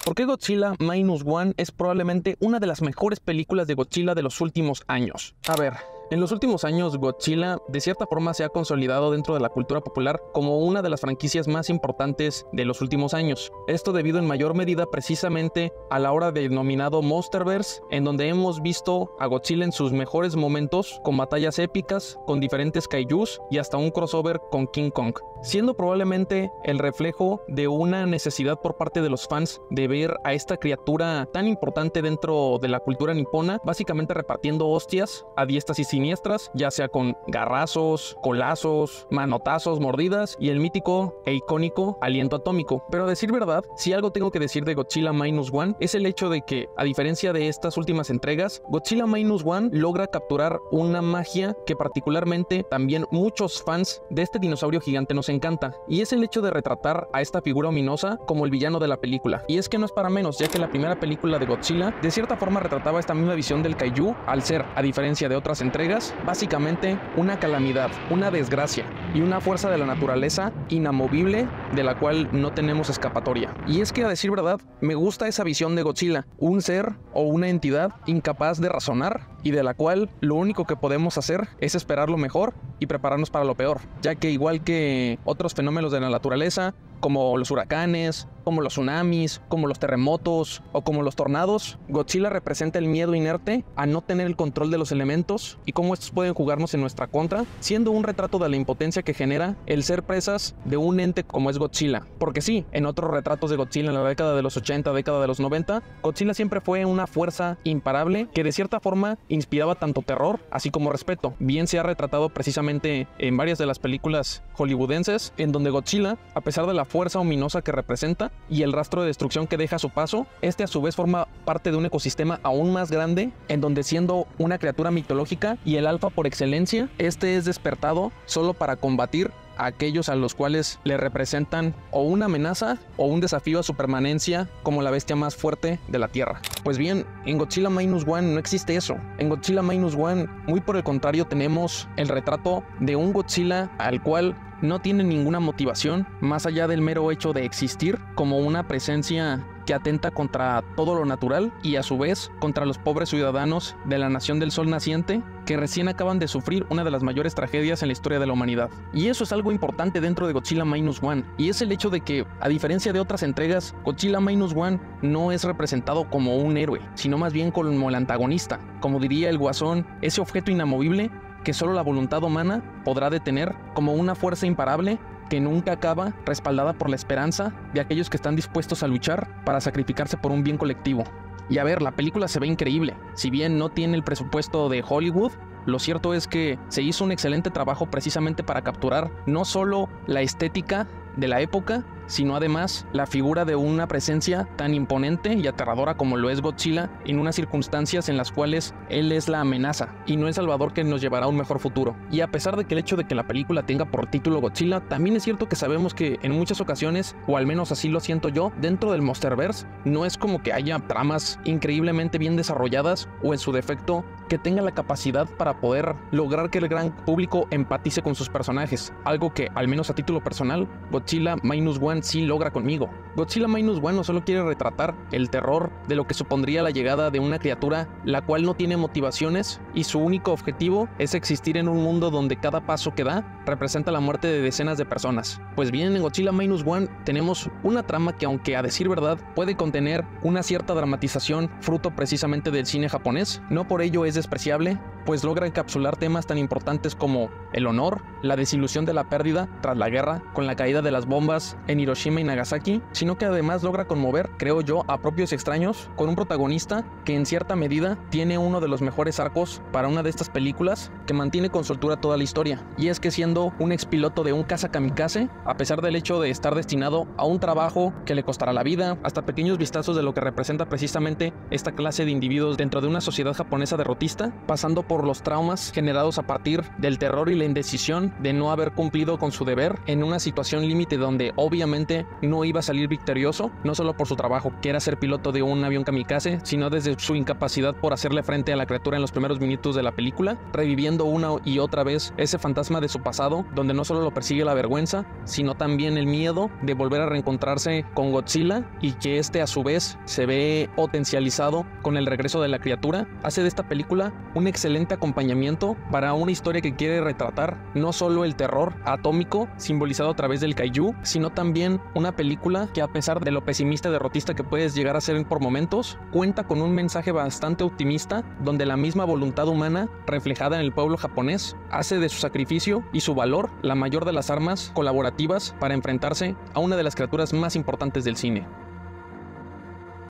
¿Por qué Godzilla Minus One es probablemente una de las mejores películas de Godzilla de los últimos años? A ver, en los últimos años Godzilla de cierta forma se ha consolidado dentro de la cultura popular como una de las franquicias más importantes de los últimos años. Esto debido en mayor medida precisamente a la hora del denominado Monsterverse, en donde hemos visto a Godzilla en sus mejores momentos, con batallas épicas, con diferentes kaijus y hasta un crossover con King Kong, siendo probablemente el reflejo de una necesidad por parte de los fans de ver a esta criatura tan importante dentro de la cultura nipona, básicamente repartiendo hostias a diestas y siniestras, ya sea con garrazos, colazos, manotazos, mordidas y el mítico e icónico aliento atómico. Pero a decir verdad, si algo tengo que decir de Godzilla Minus One es el hecho de que, a diferencia de estas últimas entregas, Godzilla Minus One logra capturar una magia que particularmente también muchos fans de este dinosaurio gigante nos encanta, y es el hecho de retratar a esta figura ominosa como el villano de la película. Y es que no es para menos, ya que la primera película de Godzilla de cierta forma retrataba esta misma visión del kaiju, al ser, a diferencia de otras entregas, básicamente una calamidad, una desgracia y una fuerza de la naturaleza inamovible de la cual no tenemos escapatoria. Y es que, a decir verdad, me gusta esa visión de Godzilla, un ser o una entidad incapaz de razonar y de la cual lo único que podemos hacer es esperar lo mejor y prepararnos para lo peor, ya que igual que otros fenómenos de la naturaleza, como los huracanes, como los tsunamis, como los terremotos o como los tornados, Godzilla representa el miedo inerte a no tener el control de los elementos y cómo estos pueden jugarnos en nuestra contra, siendo un retrato de la impotencia que genera el ser presas de un ente como es Godzilla. Porque sí, en otros retratos de Godzilla en la década de los 80, década de los 90, Godzilla siempre fue una fuerza imparable que de cierta forma inspiraba tanto terror así como respeto. Bien se ha retratado precisamente en varias de las películas hollywoodenses, en donde Godzilla, a pesar de la fuerza ominosa que representa y el rastro de destrucción que deja a su paso, este a su vez forma parte de un ecosistema aún más grande, en donde, siendo una criatura mitológica y el alfa por excelencia, este es despertado solo para combatir a aquellos a los cuales le representan o una amenaza o un desafío a su permanencia como la bestia más fuerte de la Tierra. Pues bien, en Godzilla Minus One no existe eso. En Godzilla Minus One, muy por el contrario, tenemos el retrato de un Godzilla al cual no tiene ninguna motivación más allá del mero hecho de existir como una presencia que atenta contra todo lo natural y a su vez contra los pobres ciudadanos de la Nación del Sol Naciente, que recién acaban de sufrir una de las mayores tragedias en la historia de la humanidad. Y eso es algo importante dentro de Godzilla Minus One, y es el hecho de que, a diferencia de otras entregas, Godzilla Minus One no es representado como un héroe, sino más bien como el antagonista, como diría el Guasón, ese objeto inamovible que solo la voluntad humana podrá detener, como una fuerza imparable que nunca acaba, respaldada por la esperanza de aquellos que están dispuestos a luchar para sacrificarse por un bien colectivo. Y a ver, la película se ve increíble. Si bien no tiene el presupuesto de Hollywood, lo cierto es que se hizo un excelente trabajo precisamente para capturar no solo la estética de la época, sino además la figura de una presencia tan imponente y aterradora como lo es Godzilla, en unas circunstancias en las cuales él es la amenaza y no el salvador que nos llevará a un mejor futuro. Y a pesar de que el hecho de que la película tenga por título Godzilla, también es cierto que sabemos que en muchas ocasiones, o al menos así lo siento yo, dentro del Monsterverse no es como que haya tramas increíblemente bien desarrolladas o, en su defecto, que tenga la capacidad para poder lograr que el gran público empatice con sus personajes, algo que, al menos a título personal, Godzilla Minus One sí logra conmigo. Godzilla Minus One no solo quiere retratar el terror de lo que supondría la llegada de una criatura la cual no tiene motivaciones y su único objetivo es existir en un mundo donde cada paso que da representa la muerte de decenas de personas. Pues bien, en Godzilla Minus One tenemos una trama que, aunque a decir verdad puede contener una cierta dramatización fruto precisamente del cine japonés, no por ello es despreciable, pues logra encapsular temas tan importantes como el honor, la desilusión de la pérdida tras la guerra, con la caída de las bombas en Hiroshima y Nagasaki, sino que además logra conmover, creo yo, a propios y extraños, con un protagonista que en cierta medida tiene uno de los mejores arcos para una de estas películas, que mantiene con soltura toda la historia, y es que, siendo un expiloto de un caza kamikaze, a pesar del hecho de estar destinado a un trabajo que le costará la vida, hasta pequeños vistazos de lo que representa precisamente esta clase de individuos dentro de una sociedad japonesa derrotista, pasando por por los traumas generados a partir del terror y la indecisión de no haber cumplido con su deber en una situación límite donde obviamente no iba a salir victorioso, no solo por su trabajo, que era ser piloto de un avión kamikaze, sino desde su incapacidad por hacerle frente a la criatura en los primeros minutos de la película, reviviendo una y otra vez ese fantasma de su pasado, donde no solo lo persigue la vergüenza, sino también el miedo de volver a reencontrarse con Godzilla, y que este a su vez se ve potencializado con el regreso de la criatura, hace de esta película un excelente acompañamiento para una historia que quiere retratar no solo el terror atómico simbolizado a través del kaiju, sino también una película que, a pesar de lo pesimista y derrotista que puedes llegar a ser por momentos, cuenta con un mensaje bastante optimista, donde la misma voluntad humana reflejada en el pueblo japonés hace de su sacrificio y su valor la mayor de las armas colaborativas para enfrentarse a una de las criaturas más importantes del cine.